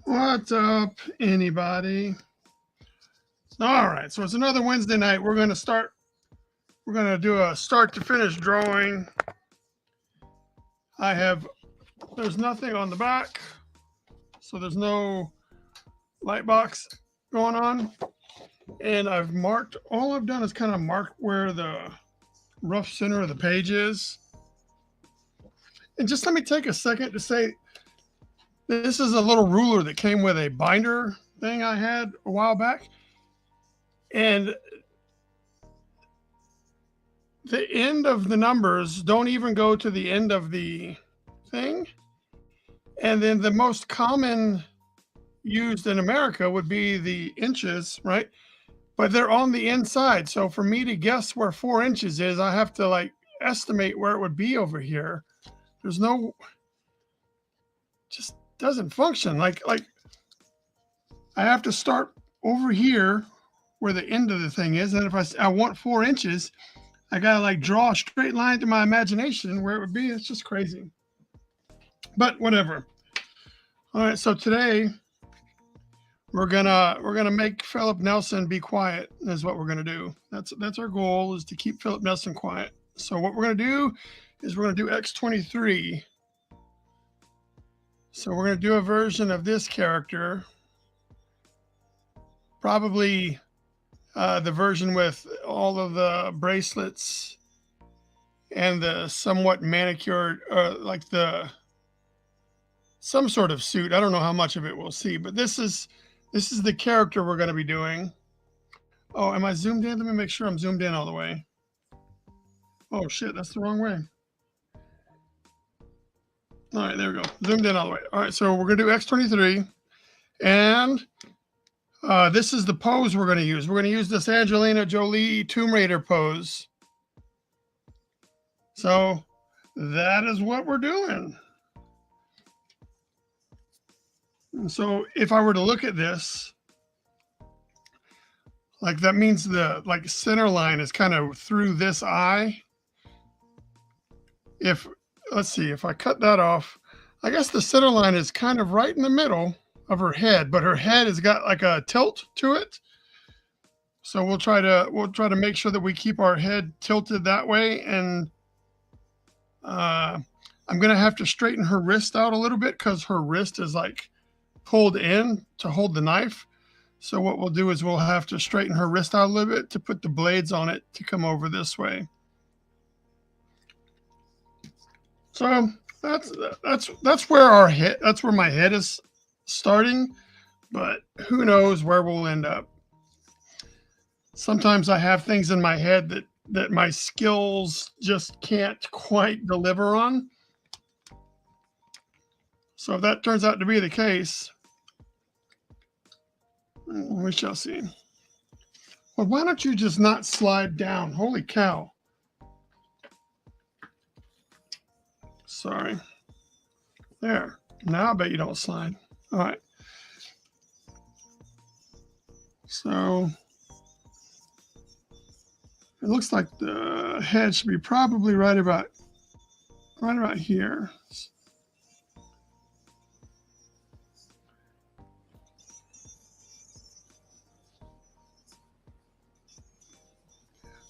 What's up, anybody? All right, so it's another Wednesday night. We're going to do a start to finish drawing. There's nothing on the back, so there's no light box going on. And all I've done is kind of mark where the rough center of the page is. And just let me take a second to say, this is a little ruler that came with a binder thing I had a while back. And the end of the numbers don't even go to the end of the thing. And then the most common used in America would be the inches, right? But they're on the inside. So for me to guess where 4 inches is, I have to like estimate where it would be over here. There's no, just doesn't function. Like I have to start over here where the end of the thing is. And if I want 4 inches, I got to like draw a straight line to my imagination where it would be. It's just crazy, but whatever. All right. So today we're gonna make Philip Nelson be quiet is what we're gonna do. That's our goal, is to keep Philip Nelson quiet. So what we're gonna do is we're gonna do X-23. So we're gonna do a version of this character, probably the version with all of the bracelets and the somewhat manicured, like some sort of suit. I don't know how much of it we'll see, but this is the character we're going to be doing. Oh, am I zoomed in? Let me make sure I'm zoomed in all the way. Oh shit, that's the wrong way. All right, there we go. Zoomed in all the way. All right, so we're going to do X-23. And this is the pose we're going to use. We're going to use this Angelina Jolie Tomb Raider pose. So that is what we're doing. And so if I were to look at this, like that means the like center line is kind of through this eye. Let's see, if I cut that off, I guess the center line is kind of right in the middle of her head, but her head has got like a tilt to it. So we'll try to make sure that we keep our head tilted that way. And I'm going to have to straighten her wrist out a little bit because her wrist is like pulled in to hold the knife. So what we'll do is we'll have to straighten her wrist out a little bit to put the blades on it to come over this way. So that's where that's where my head is starting, but who knows where we'll end up. Sometimes I have things in my head that my skills just can't quite deliver on. So if that turns out to be the case, we shall see. Well, why don't you just not slide down? Holy cow. Sorry. There. Now I bet you don't slide. All right. So it looks like the head should be probably right about here.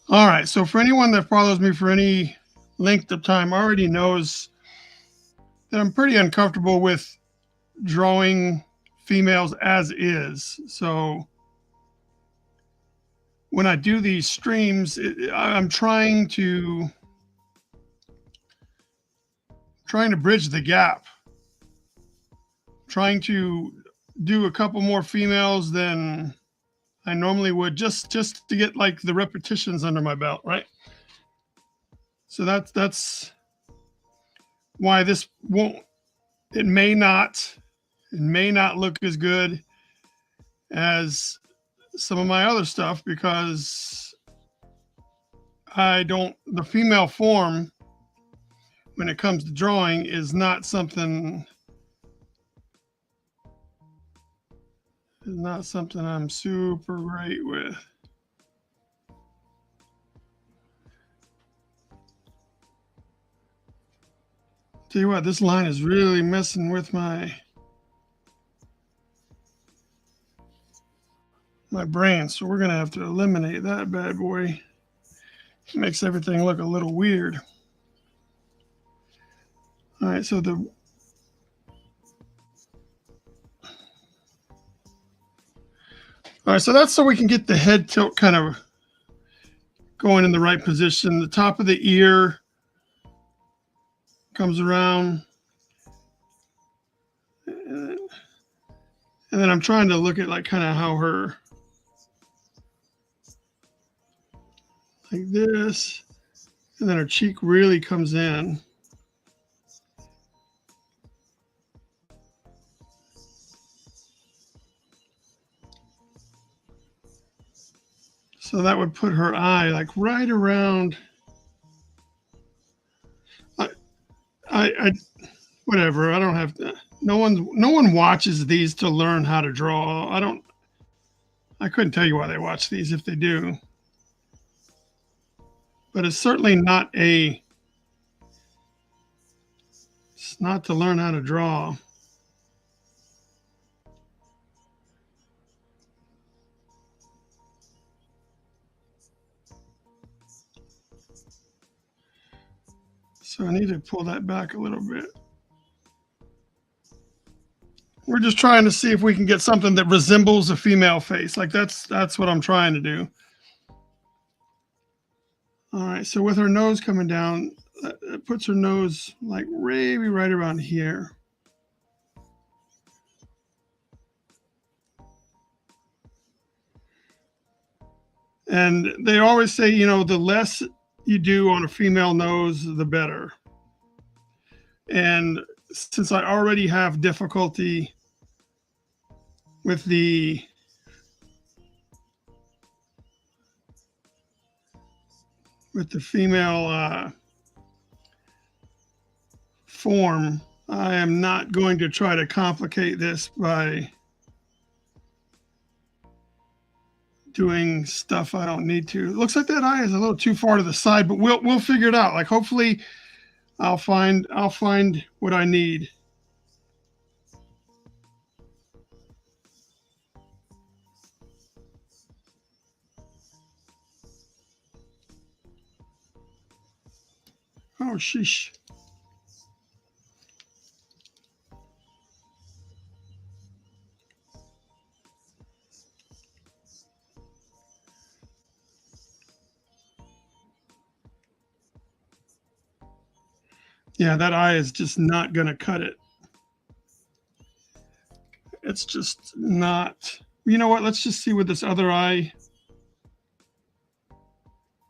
All right. So for anyone that follows me for any length of time already knows that I'm pretty uncomfortable with drawing females as is. So when I do these streams, I'm trying to bridge the gap, trying to do a couple more females than I normally would, just to get like the repetitions under my belt, right? So that's why this won't, it may not look as good as some of my other stuff, because the female form when it comes to drawing is not something I'm super great with. Tell you what, this line is really messing with my brain, so we're gonna have to eliminate that bad boy. It makes everything look a little weird. All right, so that's so we can get the head tilt kind of going in the right position. The top of the ear comes around. And then I'm trying to look at like kind of how her, like this, and then her cheek really comes in. So that would put her eye like right around. I whatever. I don't have to. No one watches these to learn how to draw. I couldn't tell you why they watch these if they do. But it's certainly not it's not to learn how to draw. So I need to pull that back a little bit. We're just trying to see if we can get something that resembles a female face. Like that's what I'm trying to do. All right, so with her nose coming down, it puts her nose like maybe right around here. And they always say, the less you do on a female nose, the better. And since I already have difficulty with the female form, I am not going to try to complicate this by doing stuff I don't need to. It looks like that eye is a little too far to the side, but we'll figure it out. Like hopefully I'll find what I need. Oh, sheesh. Yeah, that eye is just not going to cut it. It's just not. You know what? Let's just see with this other eye.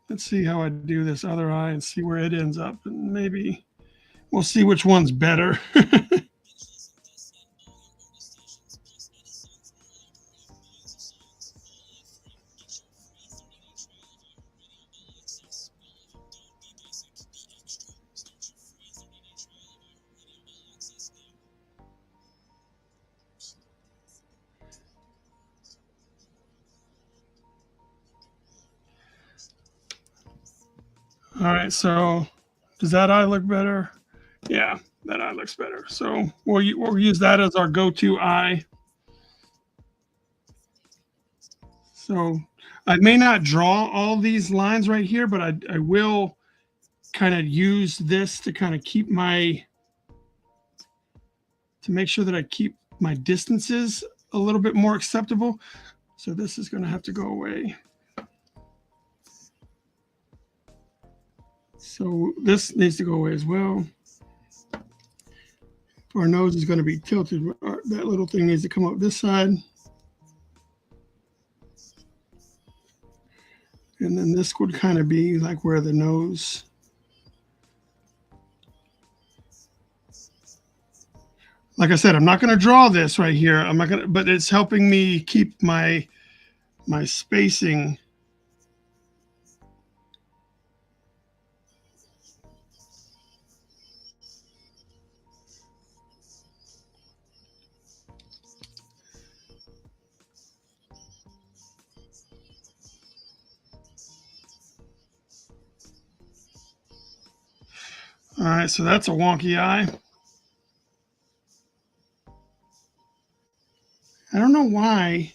Let's see how I do this other eye and see where it ends up. And maybe we'll see which one's better. All right, so does that eye look better? Yeah, that eye looks better. So we'll use that as our go-to eye. So I may not draw all these lines right here, but I will kind of use this to kind of keep my, to make sure that I keep my distances a little bit more acceptable. So this is going to have to go away. So this needs to go away as well. Our nose is going to be tilted. That little thing needs to come up this side. And then this would kind of be like where the nose. Like I said, I'm not going to draw this right here. I'm not going to, but it's helping me keep my spacing. All right, so that's a wonky eye. I don't know why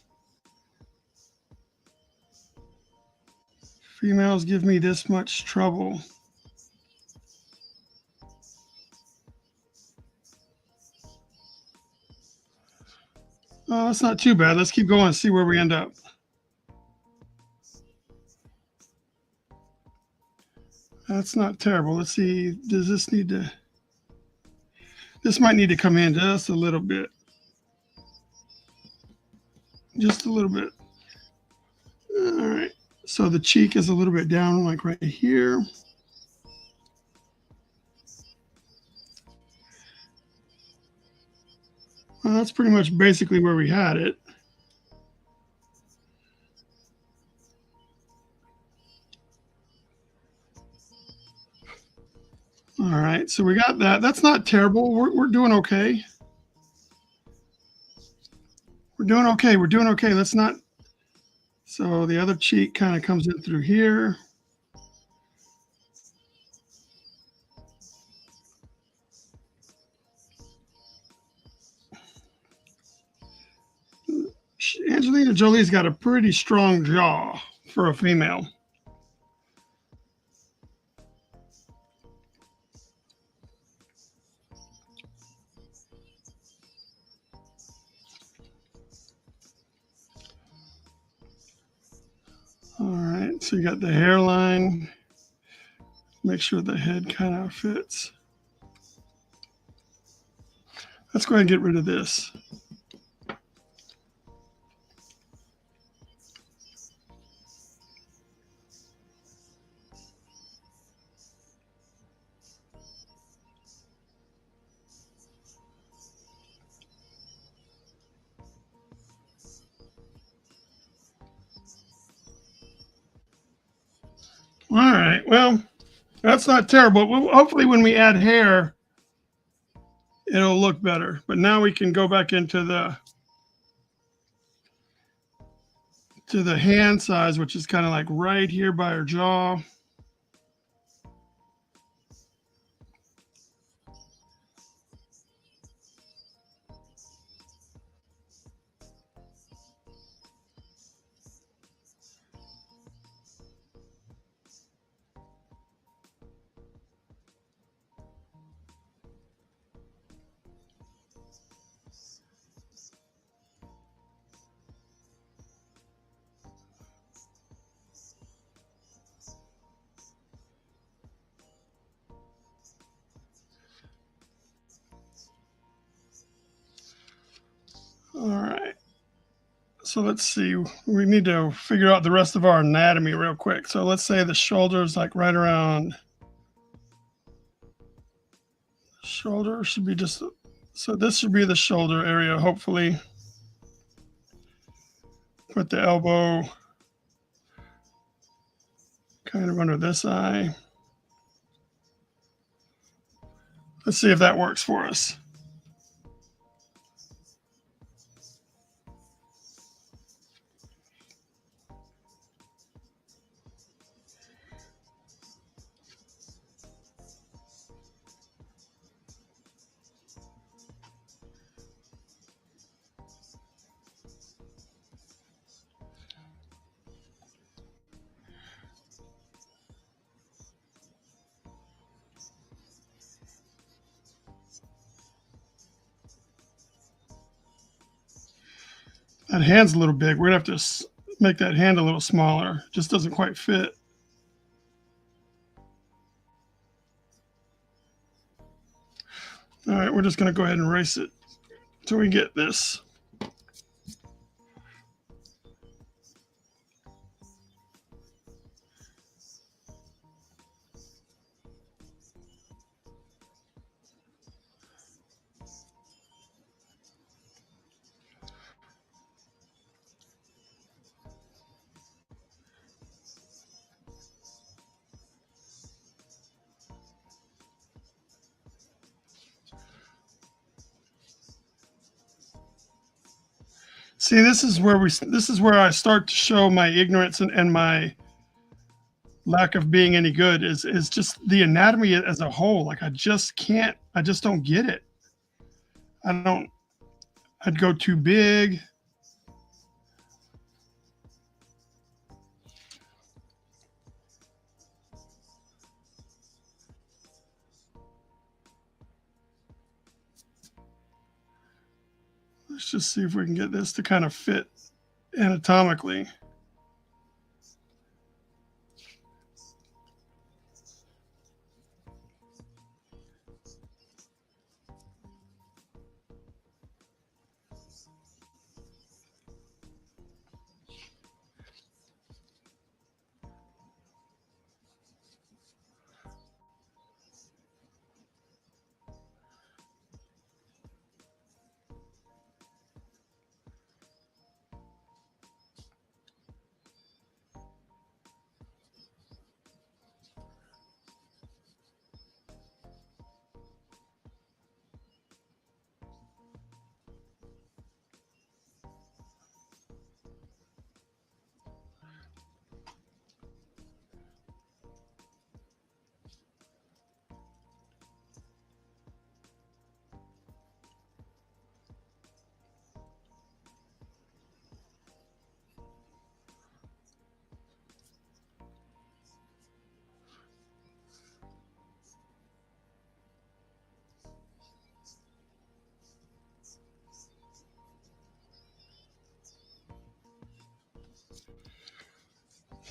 females give me this much trouble. Oh, that's not too bad. Let's keep going and see where we end up. That's not terrible. Let's see. Does this need to? This might need to come in just a little bit. Just a little bit. All right. So the cheek is a little bit down, like right here. Well, that's pretty much basically where we had it. All right, so we got that. That's not terrible. We're doing okay. We're doing okay. We're doing okay. Let's not. So the other cheek kind of comes in through here. Angelina Jolie's got a pretty strong jaw for a female. All right, so you got the hairline. Make sure the head kind of fits. Let's go ahead and get rid of this. All right, well, that's not terrible. Hopefully when we add hair, it'll look better. But now we can go back into the hand size, which is kind of like right here by her jaw. All right. So let's see. We need to figure out the rest of our anatomy real quick. So let's say the shoulder is like right around. Shoulder should be just, so this should be the shoulder area, hopefully. Put the elbow kind of under this eye. Let's see if that works for us. That hand's a little big. We're going to have to make that hand a little smaller. It just doesn't quite fit. All right, we're just going to go ahead and erase it until we get this. See, this is where I start to show my ignorance and my lack of being any good is just the anatomy as a whole. Like I just don't get it. I'd go too big. Let's just see if we can get this to kind of fit anatomically.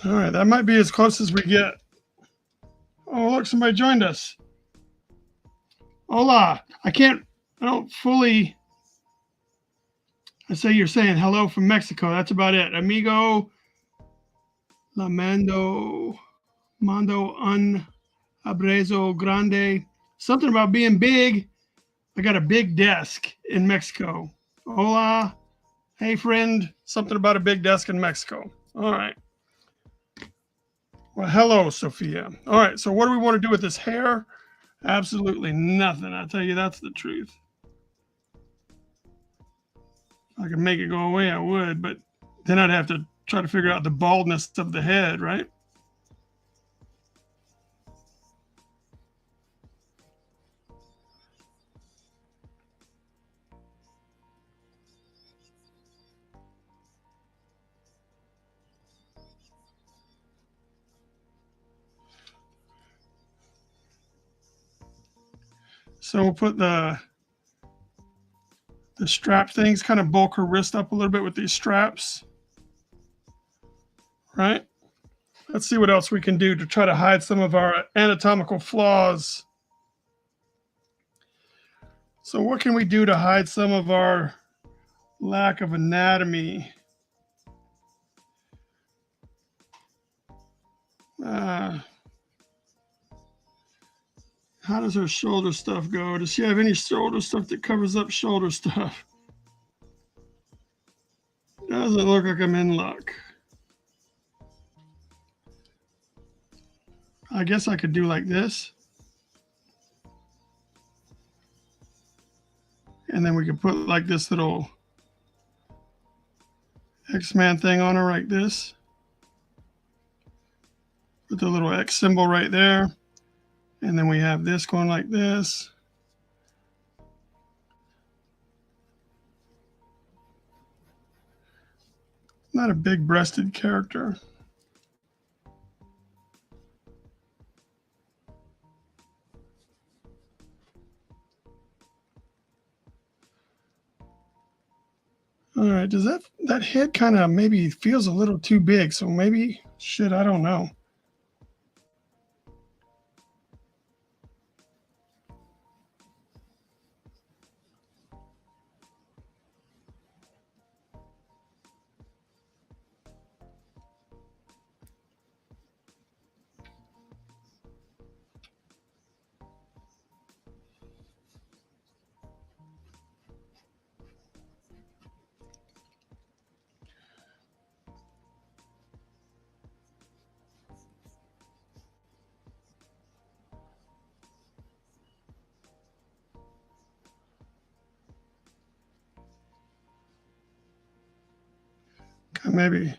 All right, that might be as close as we get. Oh, look, somebody joined us. Hola. I don't fully. I say you're saying hello from Mexico. That's about it. Amigo, la mando un abrazo grande. Something about being big. I got a big desk in Mexico. Hola. Hey, friend. Something about a big desk in Mexico. All right. Well, hello, Sophia. All right. So what do we want to do with this hair? Absolutely nothing. I tell you, that's the truth. If I could make it go away, I would, but then I'd have to try to figure out the baldness of the head, right? So we'll put the strap things, kind of bulk her wrist up a little bit with these straps, right? Let's see what else we can do to try to hide some of our anatomical flaws. So what can we do to hide some of our lack of anatomy? How does her shoulder stuff go? Does she have any shoulder stuff that covers up shoulder stuff? Doesn't look like I'm in luck. I guess I could do like this. And then we could put like this little X-Man thing on her like this. Put the little X symbol right there. And then we have this going like this. Not a big breasted character. All right, does that head kind of maybe feels a little too big, so maybe shit, I don't know. Maybe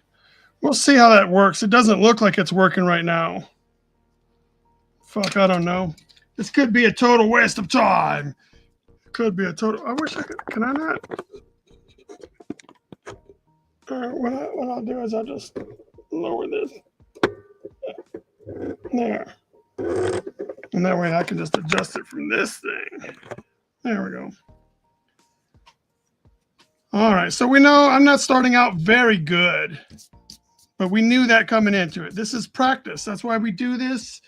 we'll see how that works. It doesn't look like it's working right now. Fuck, I don't know. This could be a total waste of time. Could be a total. I wish I could. Can I not? All right, what I'll do is I'll just lower this there, and that way I can just adjust it from this thing. There we go. All right, so we know I'm not starting out very good, but we knew that coming into it. This is practice. That's why we do this.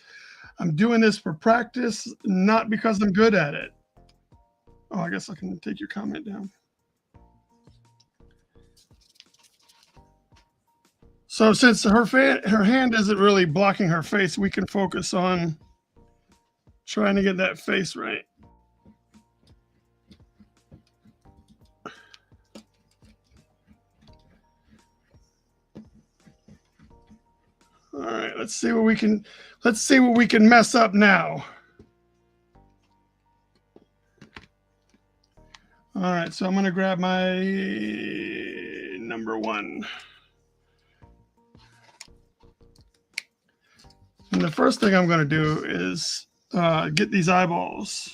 I'm doing this for practice, not because I'm good at it. Oh, I guess I can take your comment down. So since her hand isn't really blocking her face, we can focus on trying to get that face right. All right, let's see what we can mess up now. All right, so I'm going to grab my number 1. And the first thing I'm going to do is get these eyeballs.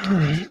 All right.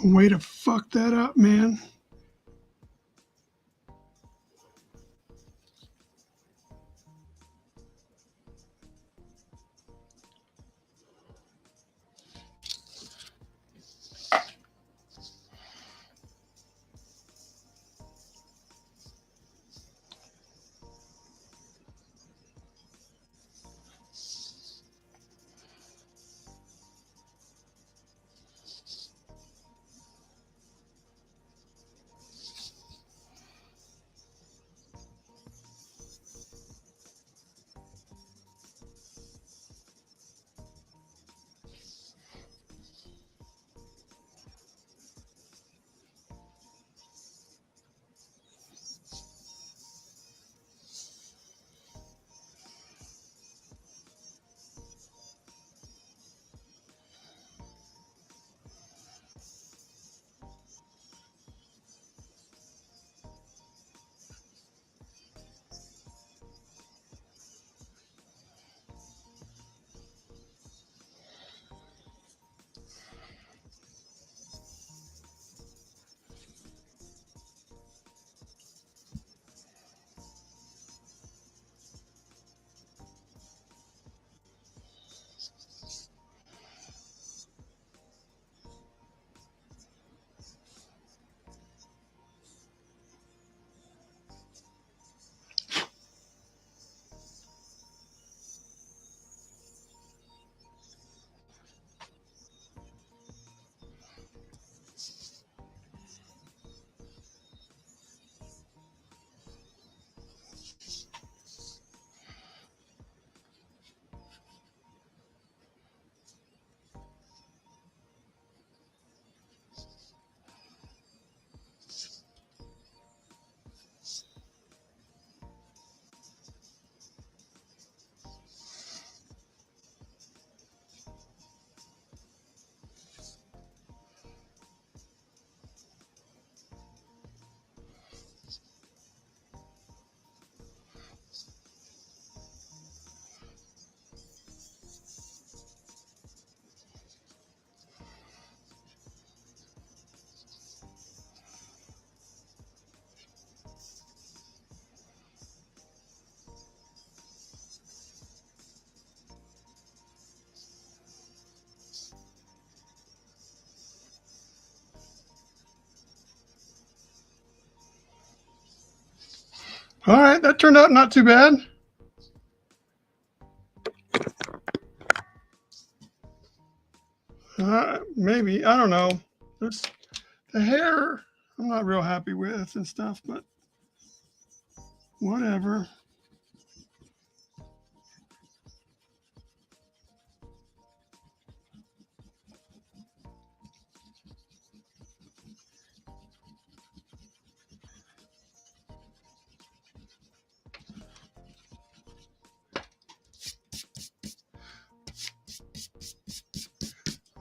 Way to fuck that up, man. All right, that turned out not too bad. Maybe, I don't know. The hair I'm not real happy with and stuff, but whatever.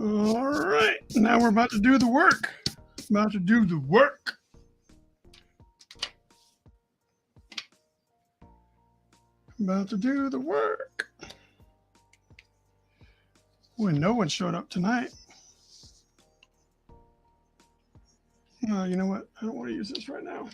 All right, now we're about to do the work. about to do the work. About to do the work. Boy, no one showed up tonight. You know what? I don't want to use this right now.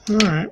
All right.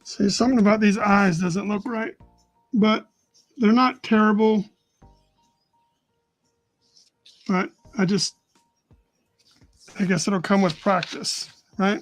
See, something about these eyes doesn't look right, but they're not terrible. But I guess it'll come with practice, right?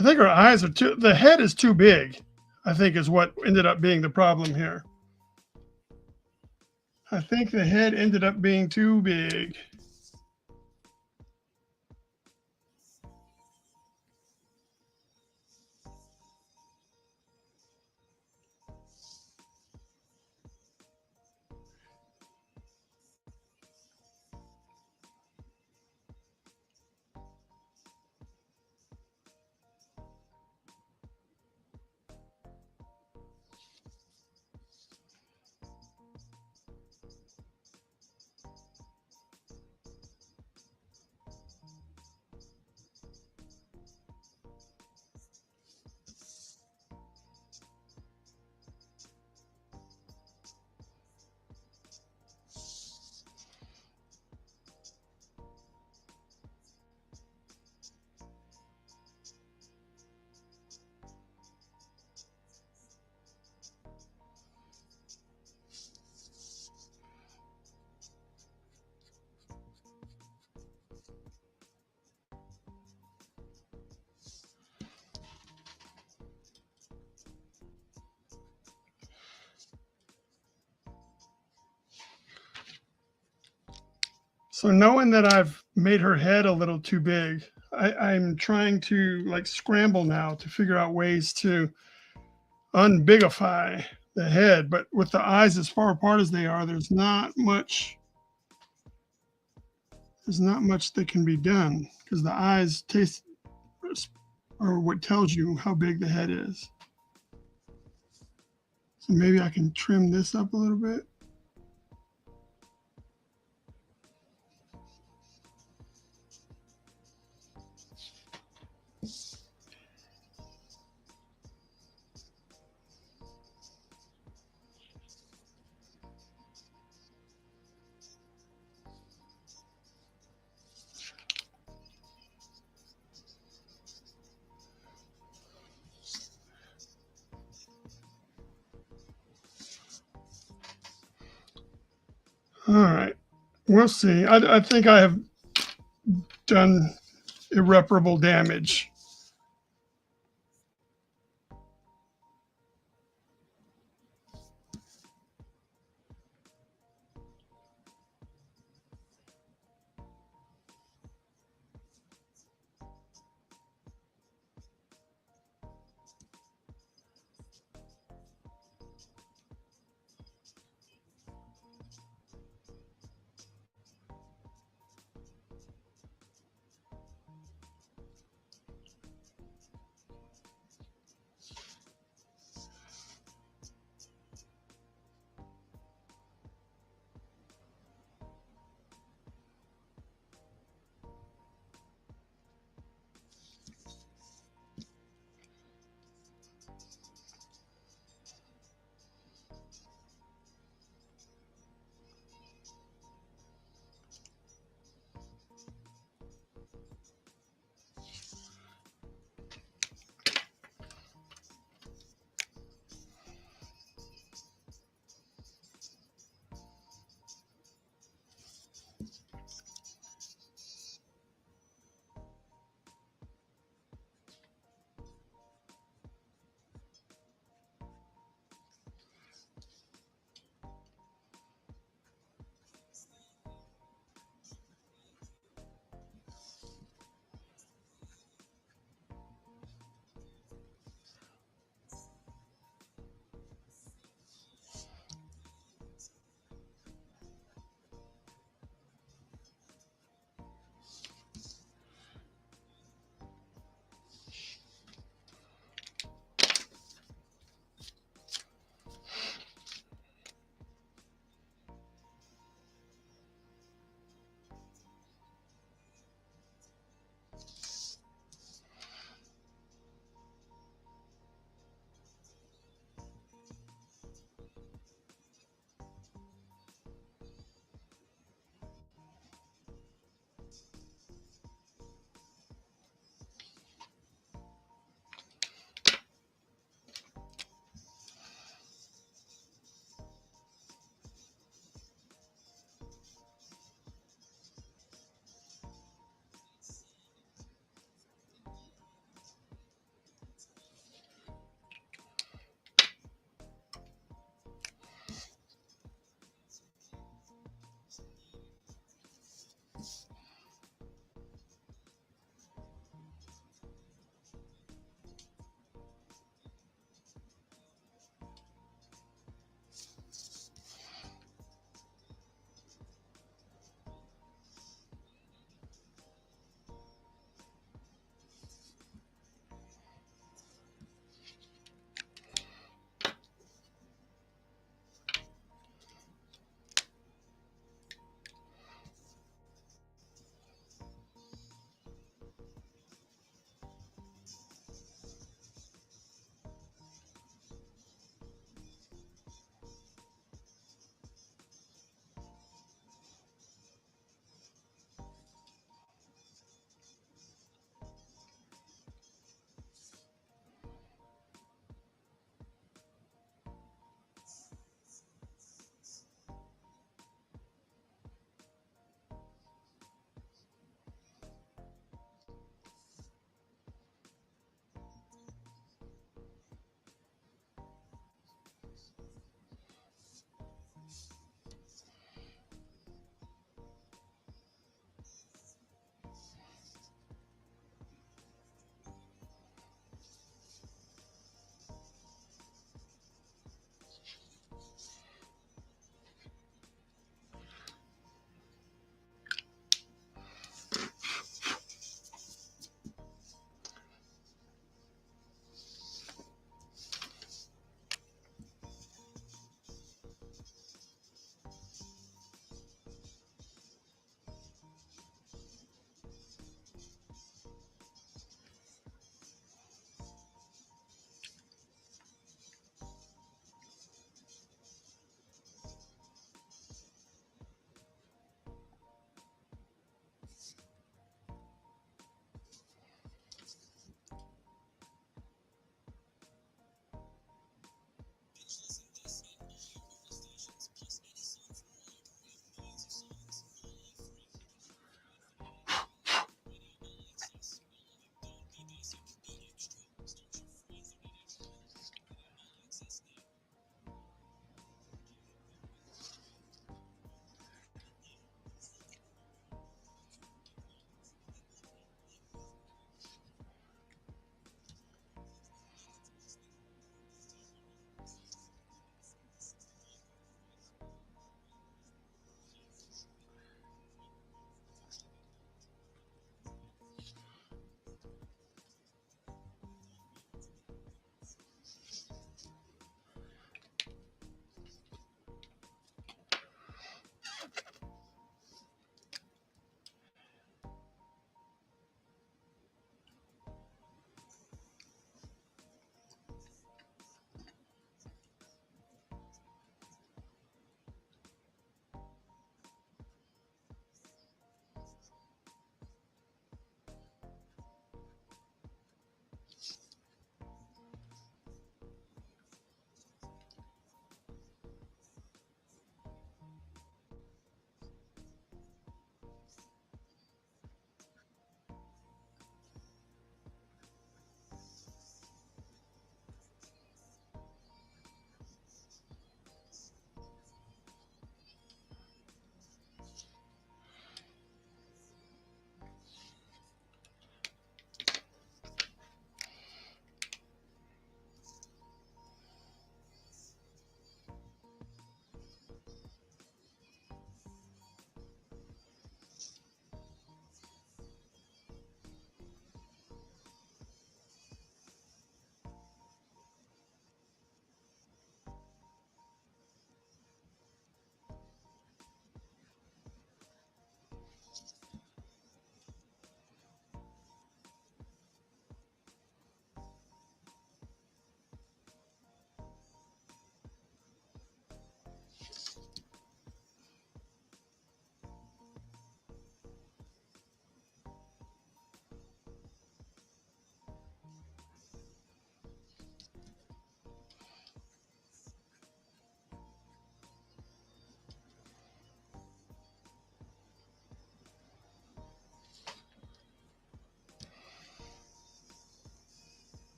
I think her eyes are the head is too big. I think is what ended up being the problem here. I think the head ended up being too big. So knowing that I've made her head a little too big, I'm trying to like scramble now to figure out ways to unbigify the head. But with the eyes as far apart as they are, there's not much that can be done because the eyes taste are what tells you how big the head is. So maybe I can trim this up a little bit. All right, we'll see. I think I have done irreparable damage.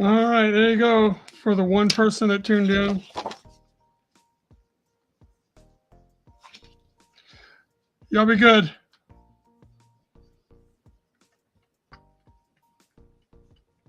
All right, there you go for the one person that tuned in. Y'all be good.